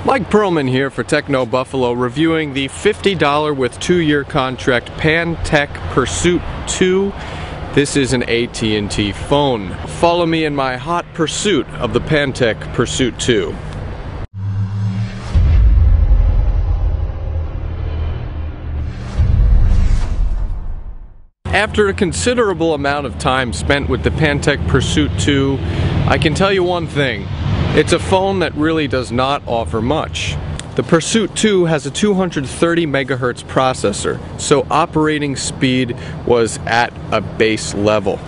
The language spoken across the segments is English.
Mike Perlman here for Techno Buffalo, reviewing the $50 with 2-year contract Pantech Pursuit 2. This is an AT&T phone. Follow me in my hot pursuit of the Pantech Pursuit 2. After a considerable amount of time spent with the Pantech Pursuit 2, I can tell you one thing. It's a phone that really does not offer much. The Pursuit 2 has a 230 megahertz processor, so operating speed was at a base level.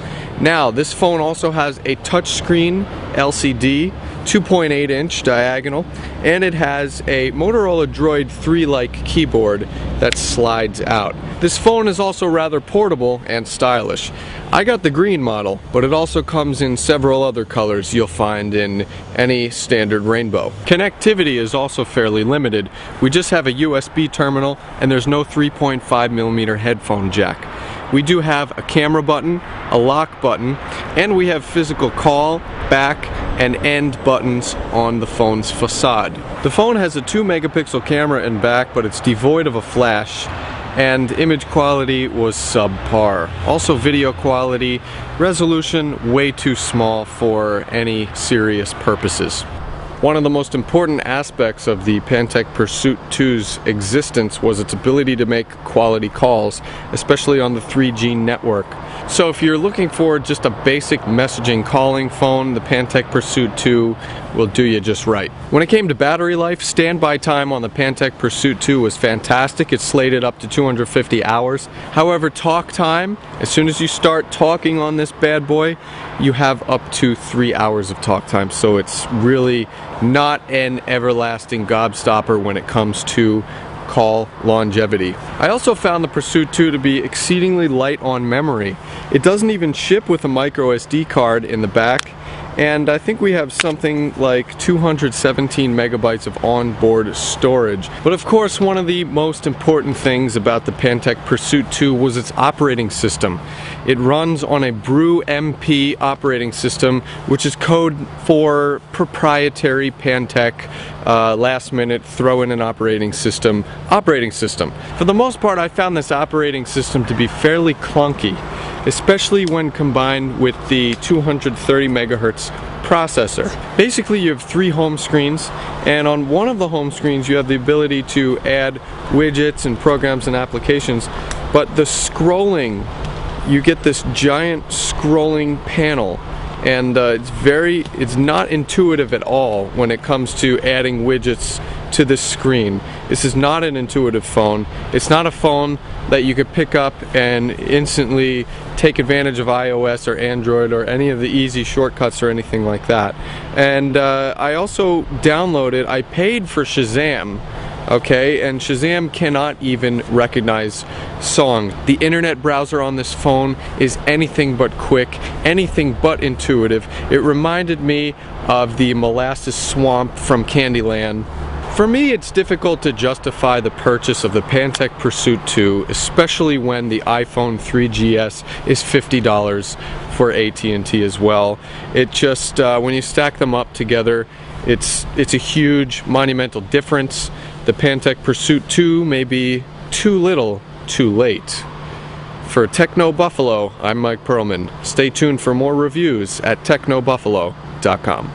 Now, this phone also has a touchscreen LCD, 2.8 inch diagonal, and it has a Motorola Droid 3-like keyboard that slides out. This phone is also rather portable and stylish. I got the green model, but it also comes in several other colors you'll find in any standard rainbow. Connectivity is also fairly limited. We just have a USB terminal and there's no 3.5mm headphone jack. We do have a camera button, a lock button, and we have physical call, back, and end buttons on the phone's facade. The phone has a 2-megapixel camera in back, but it's devoid of a flash, and image quality was subpar. Also, video quality, resolution way too small for any serious purposes. One of the most important aspects of the Pantech Pursuit 2's existence was its ability to make quality calls, especially on the 3G network. So if you're looking for just a basic messaging calling phone, the Pantech Pursuit 2 will do you just right. When it came to battery life, standby time on the Pantech Pursuit 2 was fantastic. It's slated up to 250 hours. However, talk time, as soon as you start talking on this bad boy, you have up to 3 hours of talk time. So it's really not an everlasting gobstopper when it comes to call longevity. I also found the Pursuit 2 to be exceedingly light on memory. It doesn't even ship with a micro SD card in the back, and I think we have something like 217 megabytes of onboard storage. But of course, one of the most important things about the Pantech Pursuit 2 was its operating system. It runs on a Brew MP operating system, which is code for proprietary Pantech last minute throw in an operating system. For the most part, I found this operating system to be fairly clunky, especially when combined with the 230 megahertz processor. Basically, you have 3 home screens, and on one of the home screens you have the ability to add widgets and programs and applications, but the scrolling, you get this giant scrolling panel, and it's not intuitive at all when it comes to adding widgets to this screen. This is not an intuitive phone. It's not a phone that you could pick up and instantly take advantage of iOS or Android or any of the easy shortcuts or anything like that. And I also downloaded, I paid for Shazam, okay, and Shazam cannot even recognize song. The internet browser on this phone is anything but quick, anything but intuitive. It reminded me of the molasses swamp from Candyland. For me, it's difficult to justify the purchase of the Pantech Pursuit 2, especially when the iPhone 3GS is $50 for AT&T as well. It just, when you stack them up together, it's a huge, monumental difference. The Pantech Pursuit 2 may be too little, too late. For Techno Buffalo, I'm Mike Perlman. Stay tuned for more reviews at technobuffalo.com.